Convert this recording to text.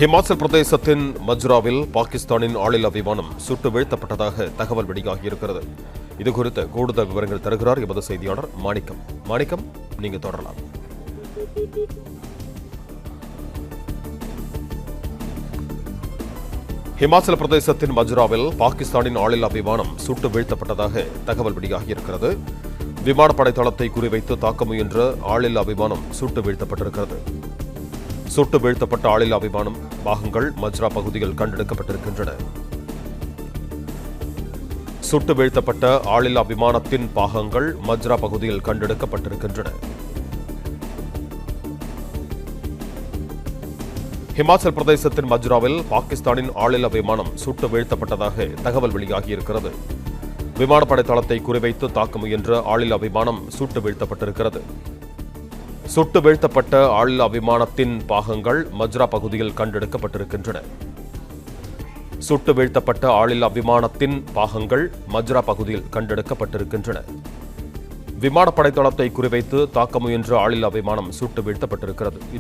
ஹிமாச்சல் பிரதேசத்தின் மஜ்ராவில் பாகிஸ்தானின் ஆளில்லா விமானம் சுட்டு வீழ்த்தப்பட்டதாக தகவல் வெளியாகியிருக்கிறது. இதுகுறித்த கூடுதல் விவரங்கள் தருகிறார் எமது செய்தியாளர் மாணிக்கம். மாணிக்கம், நீங்க தொடரலாம். ஹிமாச்சல பிரதேசத்தின் மஜ்ராவில் பாகிஸ்தானின் ஆளில்லா விமானம் சுட்டு வீழ்த்தப்பட்டதாக தகவல் வெளியாகியிருக்கிறது. விமானப்படை தளத்தை குறிவைத்து தாக்க முயன்ற ஆளில்லா விமானம் சுட்டு வீழ்த்தப்பட்டிருக்கிறது. சுட்டு வீழ்த்தப்பட்ட ஆளில்லா விமானம் பாகங்கள் மஜ்ரா பகுதியில் கண்டெடுக்கப்பட்டிருக்கின்றன. சுட்டு வீழ்த்தப்பட்ட ஆளில்லா விமானத்தின் பாகங்கள் மஜ்ரா பகுதியில் கண்டெடுக்கப்பட்டிருக்கின்றன. ஹிமாச்சல் பிரதேசத்தின் மஜ்ராவில் பாகிஸ்தானின் ஆளில்லா விமானம் சுட்டு வீழ்த்தப்பட்டதாக தகவல் வெளியாகியிருக்கிறது. விமானப்படை தளத்தை குறிவைத்து தாக்க முயன்ற ஆளில்லா விமானம் சுட்டு வீழ்த்தப்பட்டிருக்கிறது. சுட்டு வீழ்த்தப்பட்ட ஆளில்லா விமானத்தின் பாகங்கள் மஜ்ரா பகுதியில் கண்டெடுக்கப்பட்டிருக்கின்றன. சுட்டு வீழ்த்தப்பட்ட ஆளில்லா விமானத்தின் பாகங்கள் மஜ்ரா பகுதியில் கண்டெடுக்கப்பட்டிருக்கின்றன. விமானப்படை தளத்தை குறிவைத்து தாக்க முயன்ற ஆளில்லா விமானம் சுட்டு வீழ்த்தப்பட்டிருக்கிறது.